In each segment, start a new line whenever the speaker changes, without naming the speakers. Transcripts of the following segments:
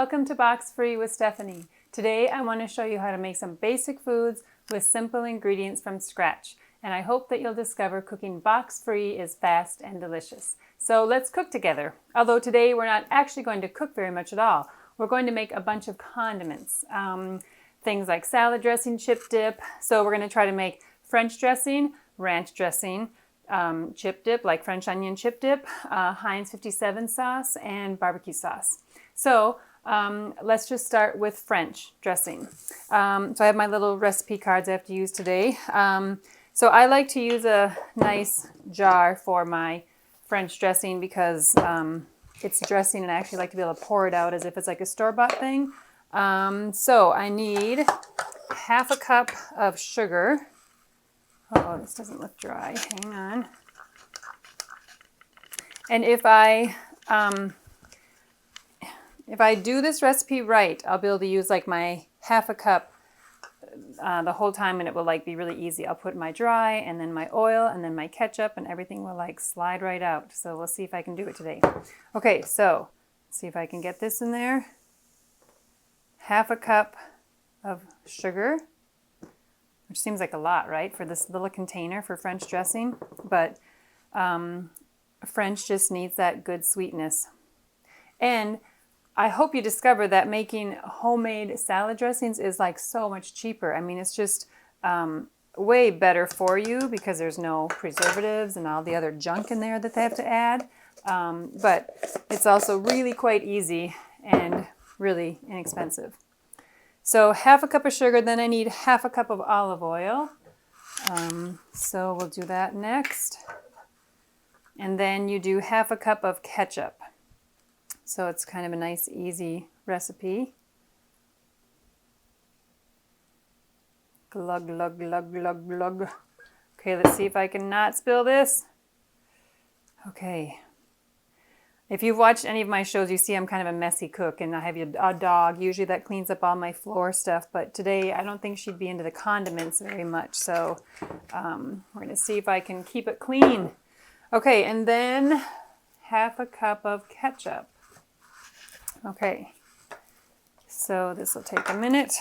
Welcome to Box Free with Stephanie. Today I want to show you how to make some basic foods with simple ingredients from scratch. And I hope that you'll discover cooking box free is fast and delicious. So let's cook together. Although today we're not actually going to cook very much at all. We're going to make a bunch of condiments. Things like salad dressing, chip dip. So we're going to try to make French dressing, ranch dressing, chip dip like French onion chip dip, Heinz 57 sauce, and barbecue sauce. So let's just start with French dressing. So I have my little recipe cards I have to use today. So I like to use a nice jar for my French dressing because it's dressing and I actually like to be able to pour it out as if it's like a store-bought thing. So I need half a cup of sugar. Oh, this doesn't look dry. Hang on. And if I do this recipe right, I'll be able to use like my half a cup the whole time, and it will like be really easy. I'll put my dry and then my oil and then my ketchup, and everything will like slide right out. So we'll see if I can do it today. Okay, so let's see if I can get this in there. Half a cup of sugar, which seems like a lot, right, for this little container for French dressing, but French just needs that good sweetness. And I hope you discover that making homemade salad dressings is like so much cheaper. I mean, it's just way better for you because there's no preservatives and all the other junk in there that they have to add. But it's also really quite easy and really inexpensive. So half a cup of sugar, then I need half a cup of olive oil. So we'll do that next. And then you do half a cup of ketchup. So it's kind of a nice, easy recipe. Glug, glug, glug, glug, glug. Okay, let's see if I can not spill this. Okay. If you've watched any of my shows, you see I'm kind of a messy cook, and I have a dog usually that cleans up all my floor stuff. But today I don't think she'd be into the condiments very much. So we're going to see if I can keep it clean. Okay, and then half a cup of ketchup. Okay, so this will take a minute.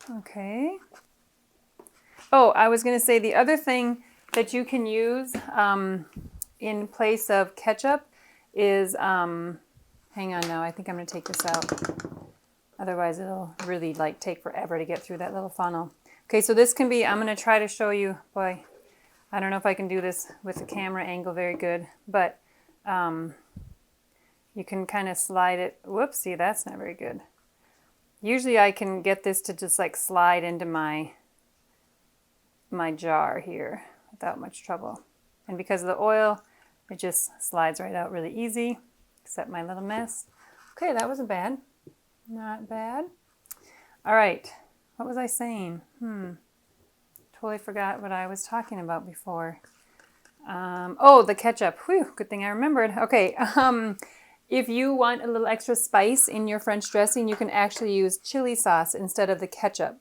Okay. Oh, I was going to say the other thing that you can use in place of ketchup is, hang on now, I think I'm going to take this out. Otherwise it'll really like take forever to get through that little funnel. Okay, so this can be, I'm going to try to show you, boy, I don't know if I can do this with the camera angle very good, but you can kind of slide it. Whoopsie, that's not very good. Usually I can get this to just like slide into my jar here without much trouble. And because of the oil, it just slides right out really easy, except my little mess. Okay, that wasn't bad. Not bad. All right. What was I saying? Totally forgot what I was talking about before. Oh, the ketchup. Whew, good thing I remembered. Okay. If you want a little extra spice in your French dressing, you can actually use chili sauce instead of the ketchup.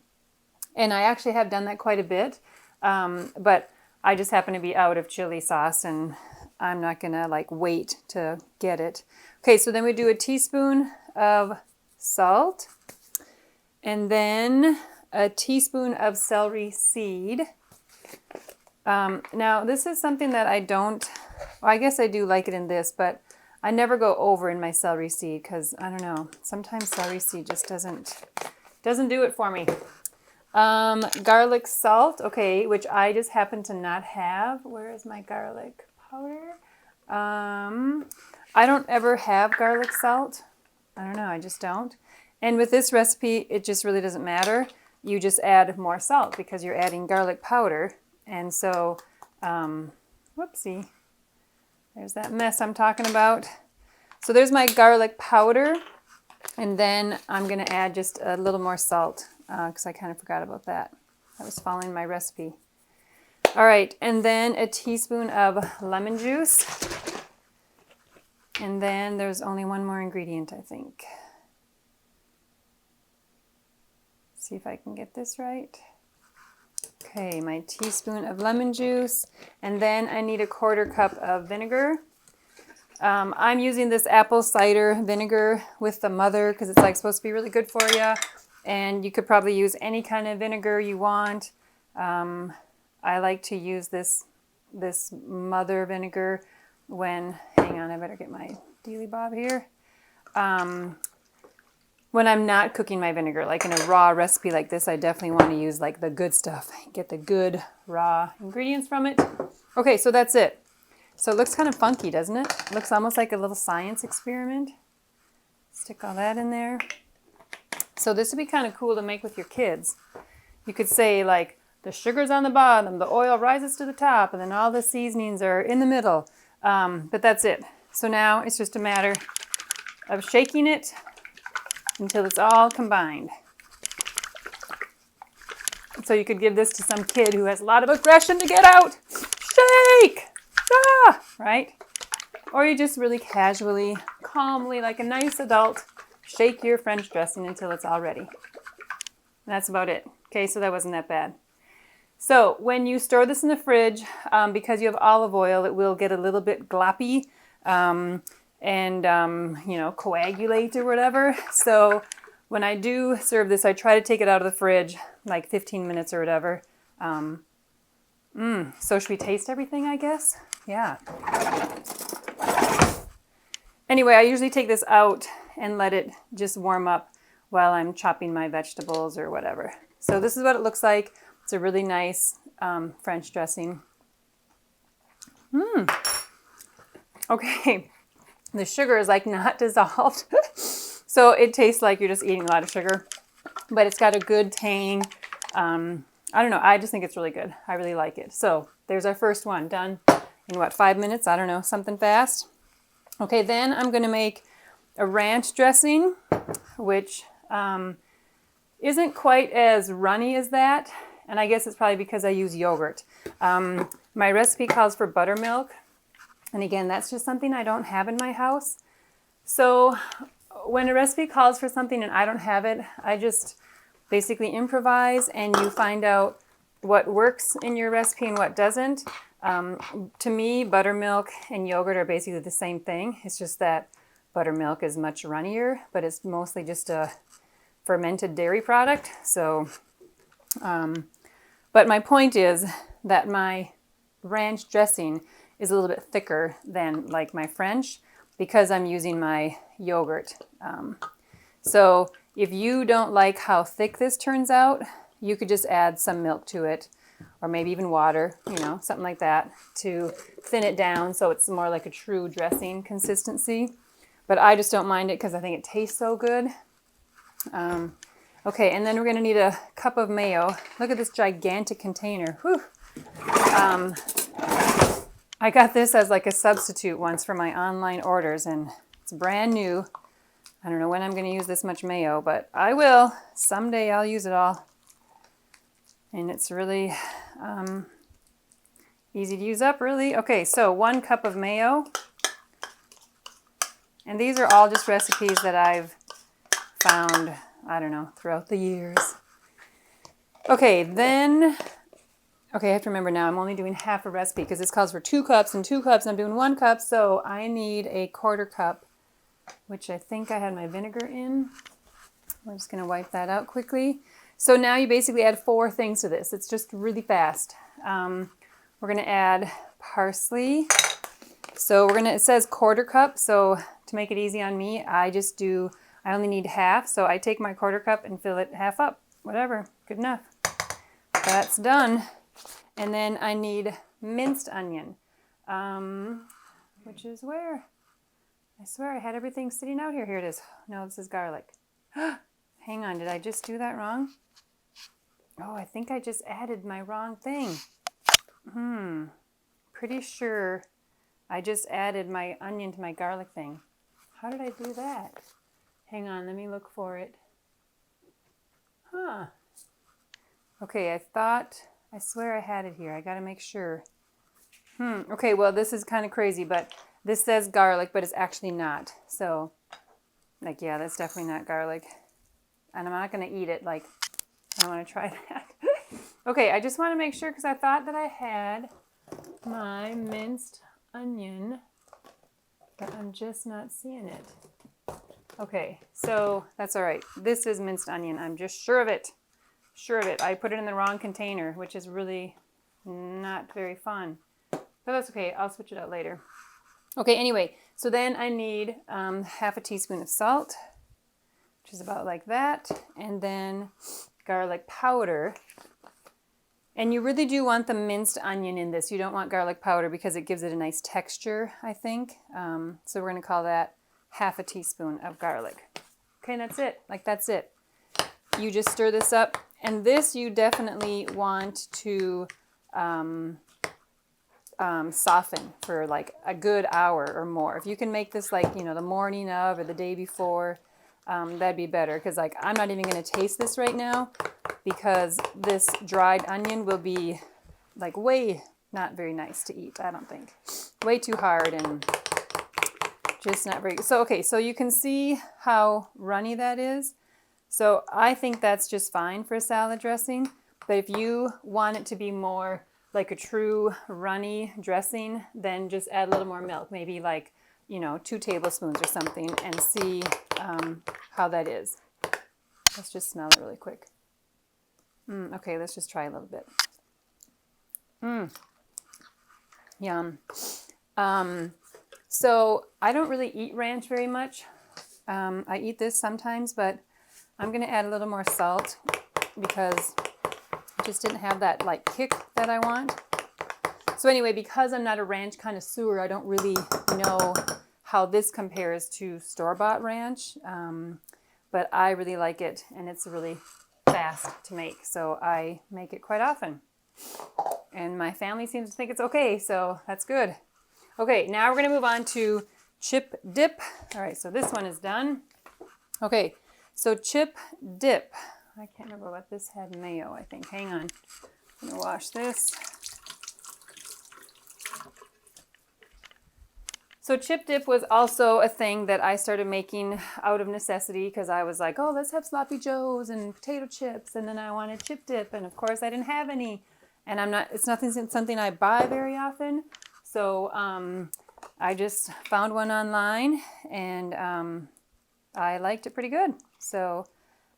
And I actually have done that quite a bit. But I just happen to be out of chili sauce, and I'm not going to like wait to get it. Okay, so then we do a teaspoon of salt. And then a teaspoon of celery seed. Now this is something that I don't, well, I guess I do like it in this, but I never go over in my celery seed because I don't know, sometimes celery seed just doesn't do it for me. Garlic salt, okay, which I just happen to not have. Where is my garlic powder? I don't ever have garlic salt. I don't know, I just don't. And with this recipe, it just really doesn't matter. You just add more salt because you're adding garlic powder. And so, whoopsie, there's that mess I'm talking about. So there's my garlic powder. And then I'm going to add just a little more salt because I kind of forgot about that. I was following my recipe. All right, and then a teaspoon of lemon juice. And then there's only one more ingredient, I think. See if I can get this right. Okay, my teaspoon of lemon juice, and then I need a 1/4 cup of vinegar. I'm using this apple cider vinegar with the mother because it's like supposed to be really good for you. And you could probably use any kind of vinegar you want. I like to use this mother vinegar when, hang on, I better get my dealy bob here. When I'm not cooking my vinegar, like in a raw recipe like this, I definitely want to use like the good stuff. Get the good raw ingredients from it. Okay, so that's it. So it looks kind of funky, doesn't it? It looks almost like a little science experiment. Stick all that in there. So this would be kind of cool to make with your kids. You could say like the sugar's on the bottom, the oil rises to the top, and then all the seasonings are in the middle. But that's it. So now it's just a matter of shaking it until it's all combined. So you could give this to some kid who has a lot of aggression to get out. Shake! Ah! Right? Or you just really casually, calmly, like a nice adult, shake your French dressing until it's all ready. That's about it. Okay, so that wasn't that bad. So when you store this in the fridge, because you have olive oil, it will get a little bit gloppy and coagulate or whatever. So when I do serve this, I try to take it out of the fridge like 15 minutes or whatever. So should we taste everything, I guess? Yeah. Anyway, I usually take this out and let it just warm up while I'm chopping my vegetables or whatever. So this is what it looks like. It's a really nice French dressing. Okay, the sugar is like not dissolved. So it tastes like you're just eating a lot of sugar, but it's got a good tang. I don't know, I just think it's really good. I really like it. So there's our first one done in what, 5 minutes? I don't know, something fast. Okay, then I'm gonna make a ranch dressing, which isn't quite as runny as that. And I guess it's probably because I use yogurt. My recipe calls for buttermilk. And again, that's just something I don't have in my house. So when a recipe calls for something and I don't have it, I just basically improvise and you find out what works in your recipe and what doesn't. To me, buttermilk and yogurt are basically the same thing. It's just that buttermilk is much runnier, but it's mostly just a fermented dairy product. So, but my point is that my ranch dressing is a little bit thicker than like my French because I'm using my yogurt. So if you don't like how thick this turns out, you could just add some milk to it or maybe even water, something like that to thin it down so it's more like a true dressing consistency. But I just don't mind it because I think it tastes so good. Okay, and then we're going to need a cup of mayo. Look at this gigantic container. Whew. I got this as like a substitute once for my online orders, and it's brand new. I don't know when I'm going to use this much mayo, but I will. Someday I'll use it all. And it's really easy to use up, really. Okay, so 1 cup of mayo. And these are all just recipes that I've found, I don't know, throughout the years. Okay, then, I have to remember now, I'm only doing half a recipe because this calls for 2 cups and 2 cups. I'm doing 1 cup, so I need a 1/4 cup, which I think I had my vinegar in. We're just going to wipe that out quickly. So now you basically add 4 things to this. It's just really fast. We're going to add parsley. So it says 1/4 cup, so to make it easy on me, I only need half. So I take my 1/4 cup and fill it half up. Whatever, good enough. That's done. And then I need minced onion, which is where? I swear I had everything sitting out here. Here it is. No, this is garlic. Hang on, did I just do that wrong? Oh, I think I just added my wrong thing. Pretty sure I just added my onion to my garlic thing. How did I do that? Hang on, let me look for it. Okay, I swear I had it here. I gotta make sure. Okay, well, this is kind of crazy, but this says garlic, but it's actually not. So, yeah, that's definitely not garlic. And I'm not gonna eat it, I don't wanna try that. Okay, I just want to make sure because I thought that I had my minced onion, but I'm just not seeing it. Okay, so that's all right. This is minced onion. I'm just sure of it. Sure of it. I put it in the wrong container, which is really not very fun. But that's okay. I'll switch it out later. Okay, anyway, so then I need half a teaspoon of salt, which is about like that, and then garlic powder. And you really do want the minced onion in this. You don't want garlic powder because it gives it a nice texture, I think. So we're going to call that half a teaspoon of garlic. Okay, that's it. Like, that's it. You just stir this up. And this you definitely want to soften for like a good hour or more. If you can make this like, you know, the morning of or the day before, that'd be better. Because like, I'm not even going to taste this right now because this dried onion will be like way not very nice to eat, I don't think. Way too hard and just not very good. So, okay, so you can see how runny that is. So I think that's just fine for a salad dressing. But if you want it to be more like a true runny dressing, then just add a little more milk, maybe like, you know, 2 tablespoons or something, and see how that is. Let's just smell it really quick. Okay, let's just try a little bit. Yum. So I don't really eat ranch very much. I eat this sometimes, but I'm going to add a little more salt because it just didn't have that like kick that I want. So anyway, because I'm not a ranch connoisseur, I don't really know how this compares to store-bought ranch. But I really like it, and it's really fast to make, so I make it quite often. And my family seems to think it's okay, so that's good. Okay, now we're going to move on to chip dip. All right, so this one is done. Okay, so chip dip. I can't remember what this had. Mayo, I think. Hang on. I'm going to wash this. So chip dip was also a thing that I started making out of necessity because I was like, oh, let's have sloppy joes and potato chips, and then I wanted chip dip, and of course I didn't have any, and it's something I buy very often. So I just found one online, and I liked it pretty good. So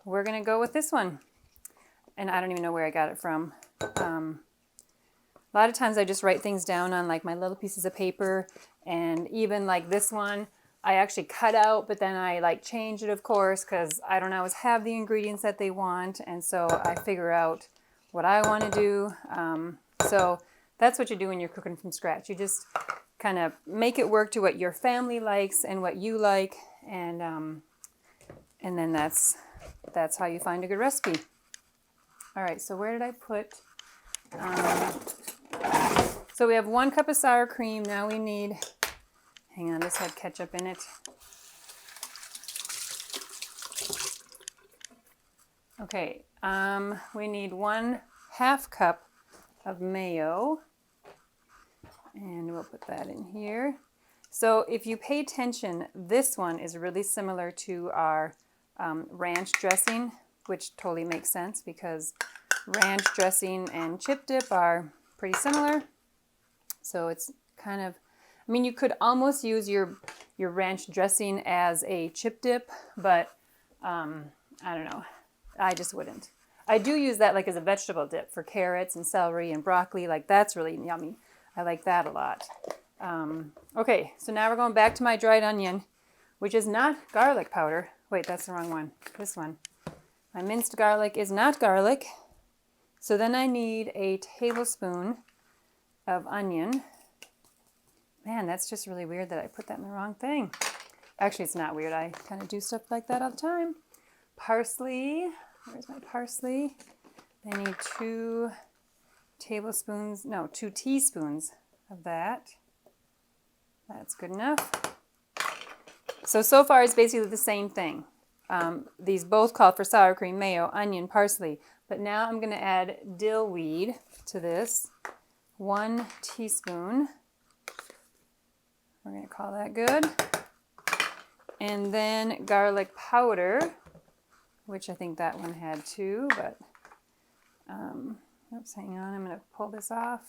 we're gonna go with this one, and I don't even know where I got it from. A lot of times I just write things down on like my little pieces of paper, and even like this one I actually cut out, but then I like change it, of course, because I don't always have the ingredients that they want, and so I figure out what I want to do. So that's what you do when you're cooking from scratch. You just kind of make it work to what your family likes and what you like, and then that's how you find a good recipe. All right, so where did I put? So we have 1 cup of sour cream. Now we need, hang on, this had ketchup in it. Okay, we need 1/2 cup of mayo, and we'll put that in here. So if you pay attention, this one is really similar to our ranch dressing, which totally makes sense because ranch dressing and chip dip are pretty similar. So it's kind of, I mean, you could almost use your ranch dressing as a chip dip, but I don't know. I just wouldn't. I do use that like as a vegetable dip for carrots and celery and broccoli. Like, that's really yummy. I like that a lot. Okay, so now we're going back to my dried onion, which is not garlic powder. Wait, that's the wrong one. This one. My minced garlic is not garlic. So then I need a tablespoon of onion. Man, that's just really weird that I put that in the wrong thing. Actually, it's not weird. I kind of do stuff like that all the time. Parsley. Where's my parsley? I need 2 teaspoons of that. That's good enough. So far it's basically the same thing. These both call for sour cream, mayo, onion, parsley. But now I'm going to add dill weed to this. 1 teaspoon. We're going to call that good. And then garlic powder, which I think that one had 2, but Oops, hang on, I'm going to pull this off.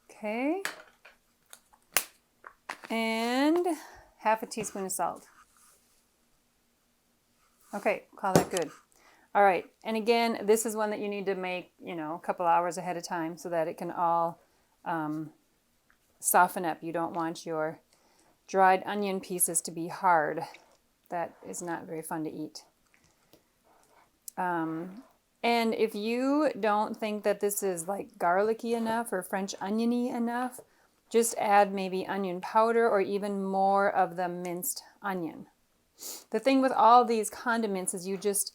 Okay. And half a teaspoon of salt. Okay, call that good. All right, and again, this is one that you need to make, a couple hours ahead of time so that it can all soften up. You don't want your dried onion pieces to be hard. That is not very fun to eat. And if you don't think that this is like garlicky enough or French oniony enough, just add maybe onion powder or even more of the minced onion. The thing with all these condiments is you just,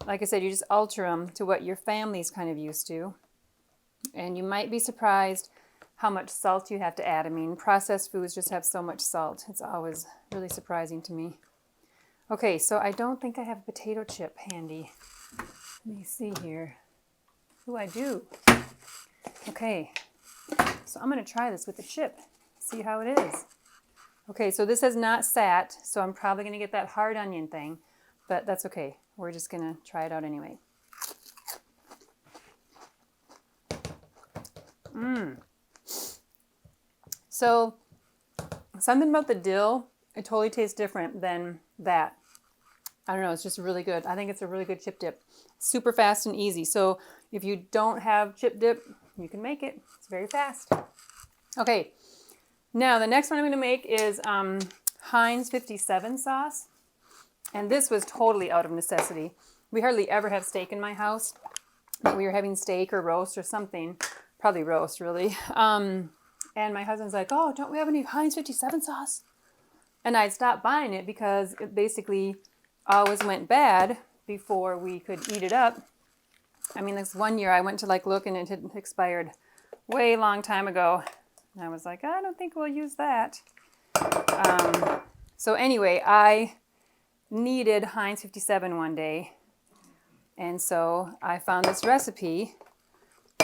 like I said, you just alter them to what your family's kind of used to. And you might be surprised how much salt you have to add. I mean, processed foods just have so much salt. It's always really surprising to me. Okay, so I don't think I have a potato chip handy. Let me see here. Ooh, I do. Okay, so I'm going to try this with the chip. See how it is. Okay, so this has not sat, so I'm probably going to get that hard onion thing, but that's okay. We're just going to try it out anyway. So something about the dill, it totally tastes different than that. I don't know, it's just really good. I think it's a really good chip dip. Super fast and easy. So if you don't have chip dip, you can make it. It's very fast. Okay, now the next one I'm going to make is Heinz 57 sauce. And this was totally out of necessity. We hardly ever have steak in my house. But we were having steak or roast or something. Probably roast, really. And my husband's like, oh, don't we have any Heinz 57 sauce? And I'd stopped buying it because it basically always went bad before we could eat it up. I mean, this one year I went to look and it had expired way long time ago. And I was like, I don't think we'll use that. So anyway, I needed Heinz 57 one day. And so I found this recipe,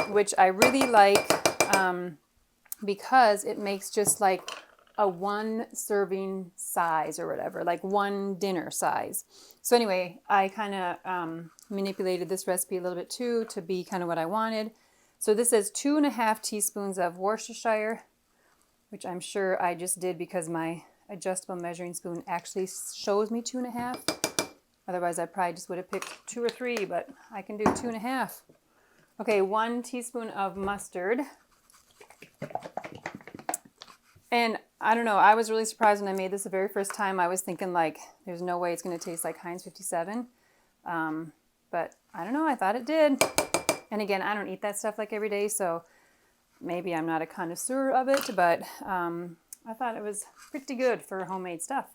which I really like because it makes just like a one serving size or whatever, like one dinner size. So anyway, I kind of manipulated this recipe a little bit too to be kind of what I wanted. So this is 2.5 teaspoons of Worcestershire, which I'm sure I just did because my adjustable measuring spoon actually shows me 2.5. Otherwise, I probably just would have picked 2 or 3, but I can do 2.5. Okay, 1 teaspoon of mustard. And I don't know, I was really surprised when I made this the very first time. I was thinking there's no way it's going to taste like Heinz 57. But I don't know, I thought it did. And again, I don't eat that stuff every day, so maybe I'm not a connoisseur of it, but I thought it was pretty good for homemade stuff.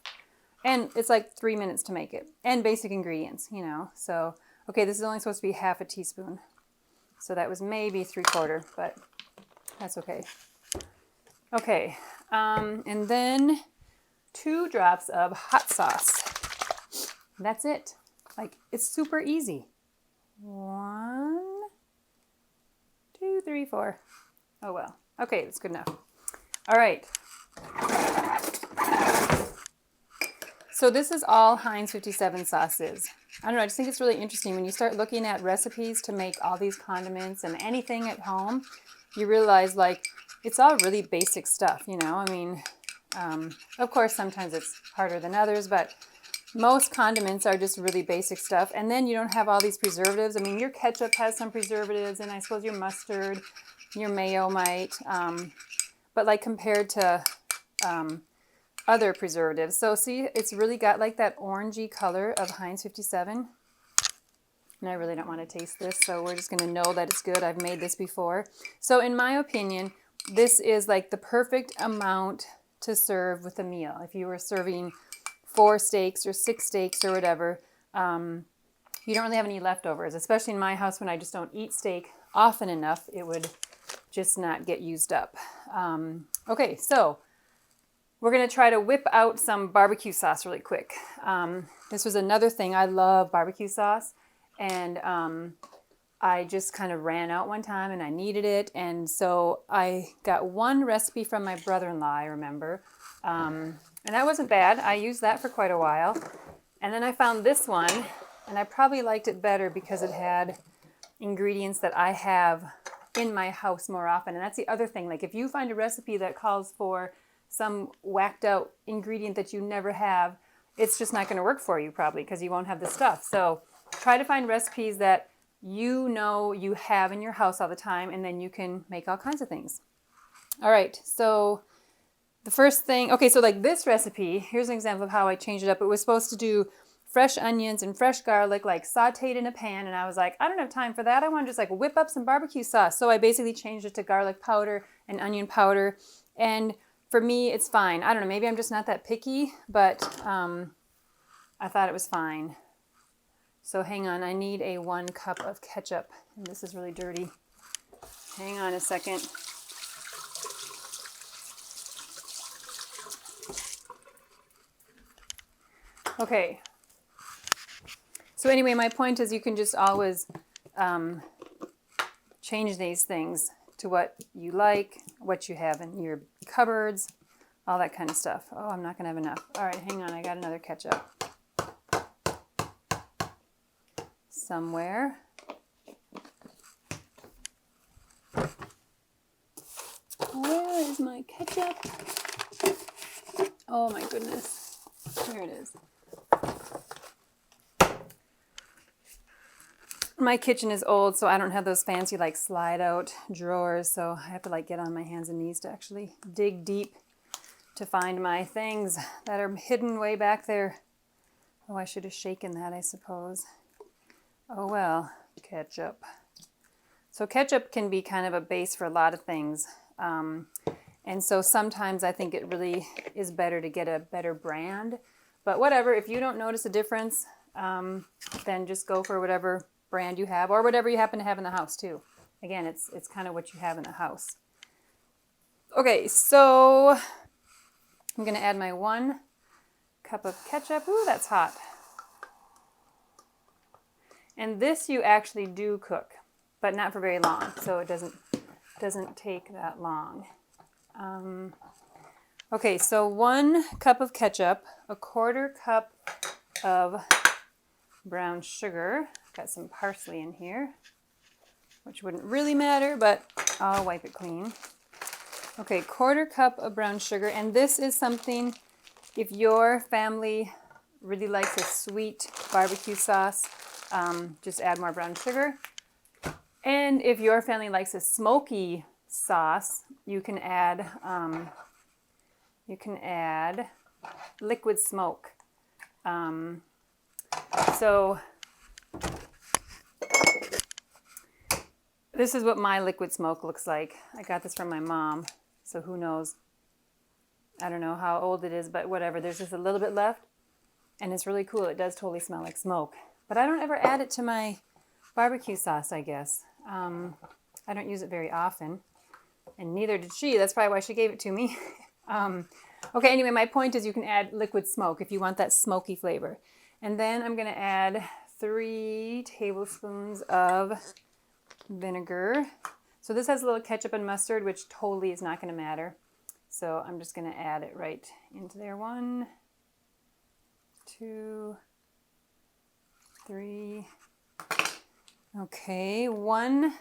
And it's like 3 minutes to make it. And basic ingredients, So, okay, this is only supposed to be half a teaspoon. So that was maybe 3/4, but that's okay. Okay, and then 2 drops of hot sauce. That's it. It's super easy. 1, 2, 3, 4. Oh well. Okay, that's good enough. All right. So this is all Heinz 57 sauce is. I don't know, I just think it's really interesting when you start looking at recipes to make all these condiments and anything at home, you realize it's all really basic stuff, I mean, of course, sometimes it's harder than others, but most condiments are just really basic stuff. And then you don't have all these preservatives. I mean, your ketchup has some preservatives, and I suppose your mustard, your mayo might, but compared to other preservatives. So see, it's really got that orangey color of Heinz 57. And I really don't want to taste this, so we're just going to know that it's good. I've made this before. So in my opinion, this is the perfect amount to serve with a meal. If you were serving 4 steaks or 6 steaks or whatever, you don't really have any leftovers, especially in my house when I just don't eat steak often enough, it would just not get used up. Okay, so we're going to try to whip out some barbecue sauce really quick. This was another thing. I love barbecue sauce, and I just kind of ran out one time and I needed it. And so I got one recipe from my brother-in-law, I remember. And that wasn't bad. I used that for quite a while. And then I found this one, And I probably liked it better because it had ingredients that I have in my house more often. And that's the other thing. Like if you find a recipe that calls for some whacked out ingredient that you never have, it's just not going to work for you probably because you won't have the stuff. So try to find recipes that you know you have in your house all the time, and then you can make all kinds of things. All right, so the first thing, okay, so like this recipe, here's an example of how I changed it up. It was supposed to do fresh onions and fresh garlic, like sauteed in a pan, and I was like, I don't have time for that. I want to just like whip up some barbecue sauce. So I basically changed it to garlic powder and onion powder, and for me, it's fine. I don't know, maybe I'm just not that picky, but I thought it was fine. So hang on, I need a 1 cup of ketchup, and this is really dirty. Hang on a second. Okay. So anyway, my point is you can just always change these things to what you like, what you have in your cupboards, all that kind of stuff. Oh, I'm not going to have enough. All right, hang on, I got another ketchup. Somewhere. Where is my ketchup? Oh my goodness. Here it is. My kitchen is old, so I don't have those fancy like slide out drawers, so I have to like get on my hands and knees to actually dig deep to find my things that are hidden way back there. Oh, I should have shaken that, I suppose. Oh well, ketchup. So ketchup can be kind of a base for a lot of things. And so sometimes I think it really is better to get a better brand. But whatever, if you don't notice a difference, then just go for whatever brand you have or whatever you happen to have in the house too. Again, it's kind of what you have in the house. Okay, so I'm going to add my 1 cup of ketchup. Ooh, that's hot. And this you actually do cook, but not for very long, so it doesn't take that long. Okay, so 1 cup of ketchup, a 1/4 cup of brown sugar. Got some parsley in here, which wouldn't really matter, but I'll wipe it clean. Okay, 1/4 cup of brown sugar, and this is something, if your family really likes a sweet barbecue sauce, just add more brown sugar. And if your family likes a smoky sauce, you can add liquid smoke. So this is what my liquid smoke looks like. I got this from my mom, so who knows? I don't know how old it is, but whatever. There's just a little bit left, and it's really cool. It does totally smell like smoke. But I don't ever add it to my barbecue sauce, I guess. I don't use it very often, and neither did she. That's probably why she gave it to me. Okay, anyway, my point is you can add liquid smoke if you want that smoky flavor. And then I'm going to add 3 tablespoons of vinegar. So this has a little ketchup and mustard, which totally is not going to matter. So I'm just going to add it right into there. 1, 2, 3. Okay, 1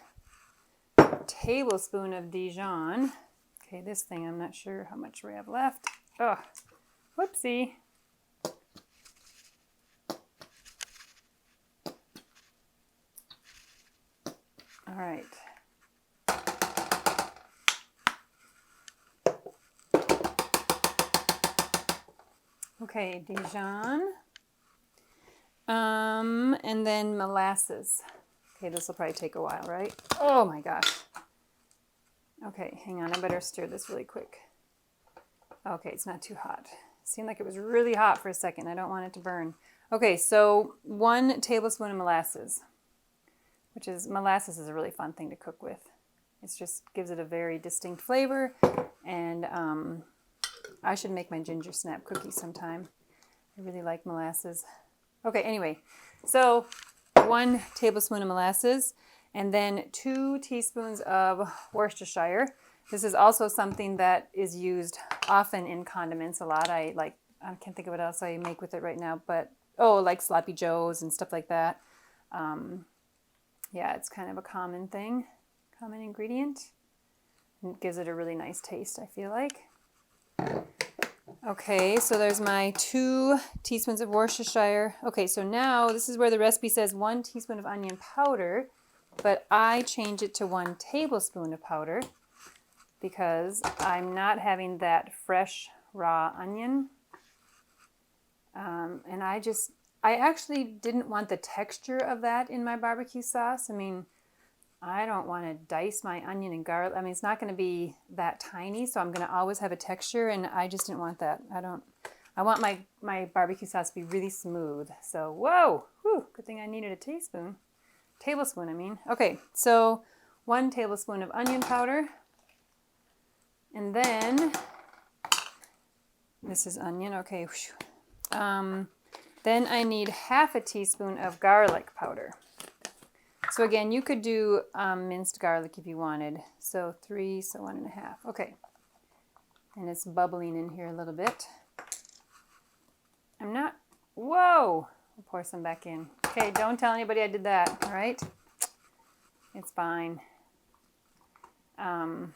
tablespoon of Dijon. Okay, this thing, I'm not sure how much we have left. Oh, whoopsie. All right. Okay, Dijon. And then molasses. Okay, this will probably take a while, right? Oh my gosh. Okay, hang on, I better stir this really quick. Okay, it's not too hot. It seemed like it was really hot for a second. I don't want it to burn. Okay, so 1 tablespoon of molasses, molasses is a really fun thing to cook with. It just gives it a very distinct flavor, and I should make my ginger snap cookies sometime. I really like molasses. Okay, anyway, so 1 tablespoon of molasses, and then 2 teaspoons of Worcestershire. This is also something that is used often in condiments a lot. I can't think of what else I make with it right now, but like Sloppy Joes and stuff like that. Yeah, it's kind of a common thing, common ingredient. It gives it a really nice taste, I feel like. Okay, so there's my 2 teaspoons of Worcestershire. Okay, so now this is where the recipe says 1 teaspoon of onion powder, but I change it to 1 tablespoon of powder because I'm not having that fresh raw onion. And I actually didn't want the texture of that in my barbecue sauce. I mean, I don't want to dice my onion and garlic. I mean, it's not going to be that tiny, so I'm going to always have a texture, and I just didn't want that. I want my barbecue sauce to be really smooth. So, whoa, whew, good thing I needed a tablespoon, I mean. Okay, so 1 tablespoon of onion powder, and then, this is onion, okay. Then I need half a teaspoon of garlic powder. So again, you could do minced garlic if you wanted. So 3, so 1.5. Okay. And it's bubbling in here a little bit. Whoa! I'll pour some back in. Okay, don't tell anybody I did that, all right? It's fine. I'm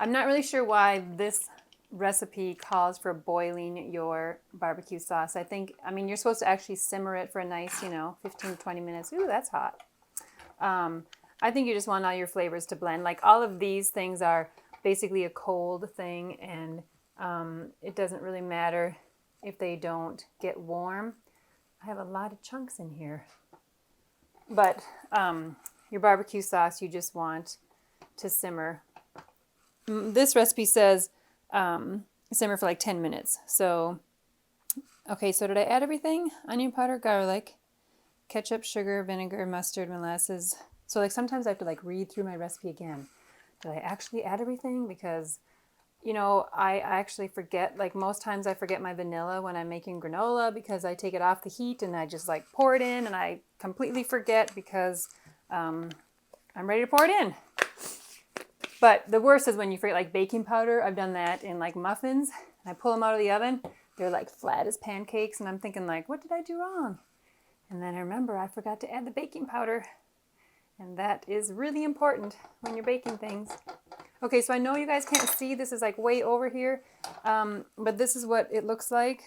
not really sure why this recipe calls for boiling your barbecue sauce. I mean, you're supposed to actually simmer it for a nice, 15 to 20 minutes. Ooh, that's hot. I think you just want all your flavors to blend. Like all of these things are basically a cold thing, and it doesn't really matter if they don't get warm. I have a lot of chunks in here. But your barbecue sauce, you just want to simmer. This recipe says simmer for like 10 minutes. So, okay, so did I add everything? Onion powder, garlic, ketchup, sugar, vinegar, mustard, molasses. So like sometimes I have to like read through my recipe again. Did I actually add everything? Because, I actually forget, like most times I forget my vanilla when I'm making granola because I take it off the heat and I just like pour it in, and I completely forget because I'm ready to pour it in. But the worst is when you forget like baking powder. I've done that in like muffins. I pull them out of the oven. They're like flat as pancakes. And I'm thinking like, what did I do wrong? And then I remember I forgot to add the baking powder. And that is really important when you're baking things. Okay, so I know you guys can't see. This is like way over here. But this is what it looks like.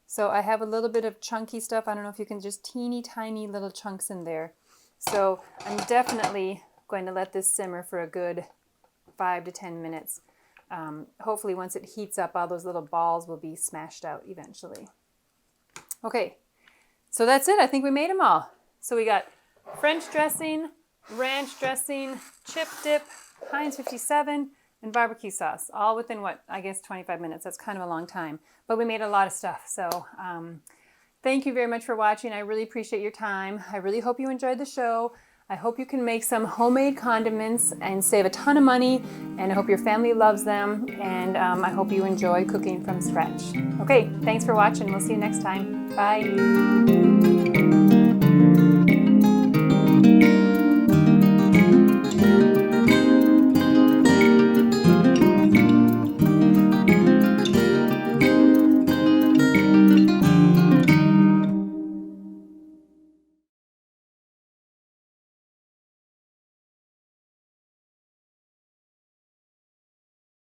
So I have a little bit of chunky stuff. I don't know if you can, just teeny tiny little chunks in there. So I'm definitely going to let this simmer for a good 5 to 10 minutes. Hopefully once it heats up, all those little balls will be smashed out eventually. Okay, so that's it. I think we made them all. So we got French dressing, ranch dressing, chip dip, Heinz 57, and barbecue sauce, all within what, I guess 25 minutes. That's kind of a long time, but we made a lot of stuff. So thank you very much for watching. I really appreciate your time. I really hope you enjoyed the show. I hope you can make some homemade condiments and save a ton of money, and I hope your family loves them, and I hope you enjoy cooking from scratch. Okay, thanks for watching. We'll see you next time. Bye.